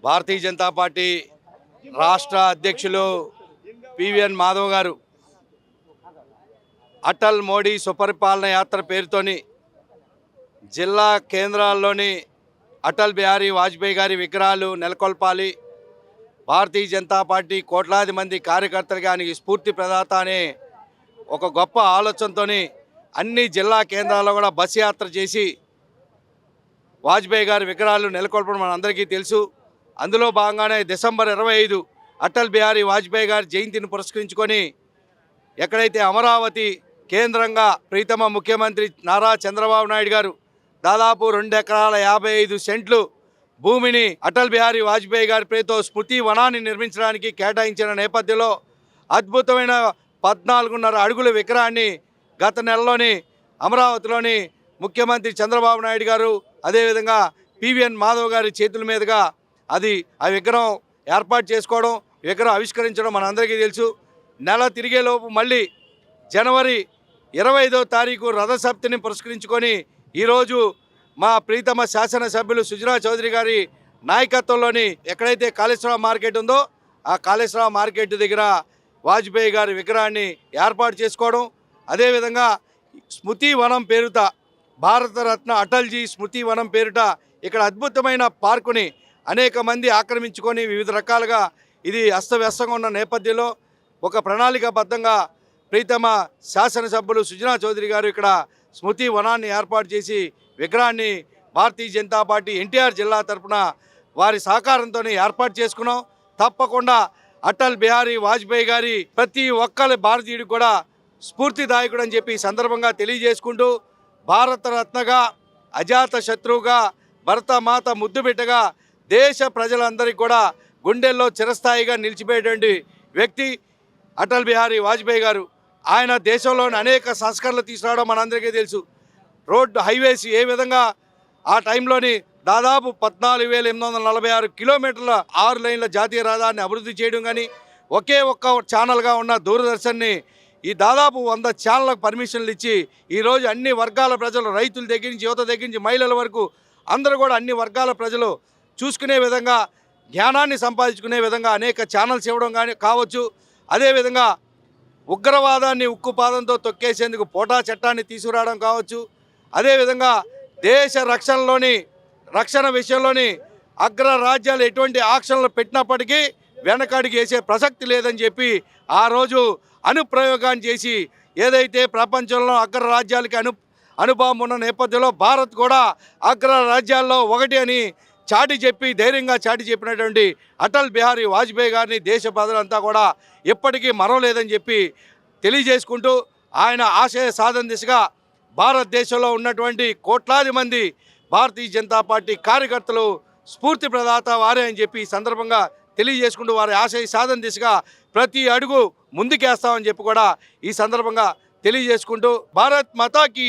Bharatiya Janata party రాష్ట్ర అధ్యక్షులు PVN Madhav గారు అటల్ మోడీ సుపరిపాలన యాత్ర పేరుతోని జిల్లా కేంద్రాల్లోని అటల్ బిహారీ వాజ్పేయి గారి విగ్రహాలు నెలకొల్పాలి, భారతీయ జనతా పార్టీ కోట్లాది మంది కార్యకర్తలుగా ఆయనకి స్ఫూర్తి ప్రదాత అనే ఒక గొప్ప ఆలోచనతో అన్ని జిల్లా కేంద్రాల్లో కూడా బస్ యాత్ర చేసి వాజ్పేయి గారి విగ్రహాలు నెలకొల్పడం మనందరికీ తెలుసు. అందులో భాగంగానే డిసెంబర్ 25 అటల్ బిహారీ వాజ్పేయి గారి జయంతిని పురస్కరించుకొని ఎక్కడైతే అమరావతి కేంద్రంగా ప్రీతమ ముఖ్యమంత్రి నారా చంద్రబాబు నాయుడు గారు దాదాపు 2 ఎకరాల 55 సెంట్లు భూమిని అటల్ బిహారీ వాజ్పేయి గారి పేరుతో స్మృతి వనాన్ని నిర్మించడానికి కేటాయించిన నేపథ్యంలో అద్భుతమైన 14.5 అడుగుల విగ్రహాన్ని గత నెలలోని అమరావతిలోని ముఖ్యమంత్రి చంద్రబాబు నాయుడు గారు అదేవిధంగా పివిఎన్ మాధవ్ గారి చేతుల మీదుగా ఆ విగ్రహం ఏర్పాటు చేసుకోవడం, విగ్రహం ఆవిష్కరించడం మనందరికీ తెలుసు. నెల తిరిగేలోపు మళ్ళీ జనవరి 25వ తారీఖు రథసప్తమిని పురస్కరించుకొని ఈరోజు మా ప్రీతమ శాసనసభ్యులు సుజనా చౌదరి గారి నాయకత్వంలోని ఎక్కడైతే కాళేశ్వరం మార్కెట్ ఉందో ఆ కాళేశ్వరం మార్కెట్ దగ్గర వాజ్పేయి గారి విగ్రహాన్ని ఏర్పాటు చేసుకోవడం, అదేవిధంగా స్మృతి వనం పేరుట భారతరత్న అటల్జీ స్మృతి వనం పేరుట ఇక్కడ అద్భుతమైన పార్కుని అనేక మంది ఆక్రమించుకొని వివిధ రకాలుగా ఇది అస్తవ్యస్తంగా ఉన్న నేపథ్యంలో ఒక ప్రణాళికాబద్ధంగా ప్రీతమ శాసనసభ్యులు సుజనా చౌదరి గారు ఇక్కడ స్మృతి వనాన్ని ఏర్పాటు చేసి విగ్రహాన్ని భారతీయ జనతా పార్టీ ఎన్టీఆర్ జిల్లా తరఫున వారి సహకారంతో ఏర్పాటు చేసుకున్నాం. తప్పకుండా అటల్ బిహారీ వాజ్పేయి గారి ప్రతి ఒక్కరి భారతీయుడికి కూడా స్ఫూర్తిదాయకుడు అని చెప్పి ఈ సందర్భంగా తెలియజేసుకుంటూ భారతరత్నగా అజాత శత్రువుగా భరతమాత ముద్దుబిడ్డగా దేశ ప్రజలందరికీ కూడా గుండెల్లో చిరస్థాయిగా నిలిచిపోయేటువంటి వ్యక్తి అటల్ బిహారీ వాజ్పేయి గారు. ఆయన దేశంలోని అనేక సంస్కరణలు తీసుకురావడం మనందరికీ తెలుసు. రోడ్డు హైవేస్ ఏ విధంగా ఆ టైంలోని దాదాపు 14,846 కిలోమీటర్ల 6 లైన్ల జాతీయ రహదారిని అభివృద్ధి చేయడం కానీ, ఒకే ఒక్క ఛానల్గా ఉన్న దూరదర్శన్ని ఈ దాదాపు 100 ఛానళ్ళకు పర్మిషన్లు ఇచ్చి ఈరోజు అన్ని వర్గాల ప్రజలు, రైతుల దగ్గర నుంచి యువత దగ్గర నుంచి మహిళల వరకు అందరూ కూడా అన్ని వర్గాల ప్రజలు చూసుకునే విధంగా, జ్ఞానాన్ని సంపాదించుకునే విధంగా అనేక ఛానల్స్ ఇవ్వడం కానీ కావచ్చు. అదేవిధంగా ఉగ్రవాదాన్ని ఉక్కుపాదంతో తొక్కేసేందుకు పోటా చట్టాన్ని తీసుకురావడం కావచ్చు. అదేవిధంగా దేశ రక్షణ విషయంలోని అగ్ర రాజ్యాలు ఎటువంటి ఆక్షన్లు పెట్టినప్పటికీ వెనకడికి వేసే ప్రసక్తి లేదని చెప్పి ఆ రోజు అనుప్రయోగాన్ని చేసి ఏదైతే ప్రపంచంలో అగ్ర రాజ్యాలకి అనుభవం ఉన్న నేపథ్యంలో భారత్ కూడా అగ్ర రాజ్యాల్లో ఒకటి అని ధైర్యంగా చాటి చెప్పినటువంటి అటల్ బిహారీ వాజ్పేయి గారిని దేశ ప్రజలంతా కూడా ఎప్పటికీ మరవలేదని చెప్పి తెలియజేసుకుంటూ ఆయన ఆశయ సాధన దిశగా భారతదేశంలో ఉన్నటువంటి కోట్లాది మంది భారతీయ జనతా పార్టీ కార్యకర్తలు స్ఫూర్తి ప్రదాత వారే అని చెప్పి ఈ సందర్భంగా తెలియజేసుకుంటూ వారి ఆశయ సాధన దిశగా ప్రతి అడుగు ముందుకేస్తామని చెప్పి కూడా ఈ సందర్భంగా తెలియజేసుకుంటూ భారత్ మాతాకి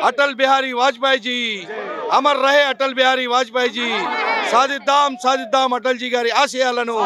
అటల్ బిహారీ వాజ్పేయి జీ అమర్ రహే అటల్ బిహారీ వాజ్పేయి జీ సాధిద్దాం అటల్ జీ గారి ఆశయాలను.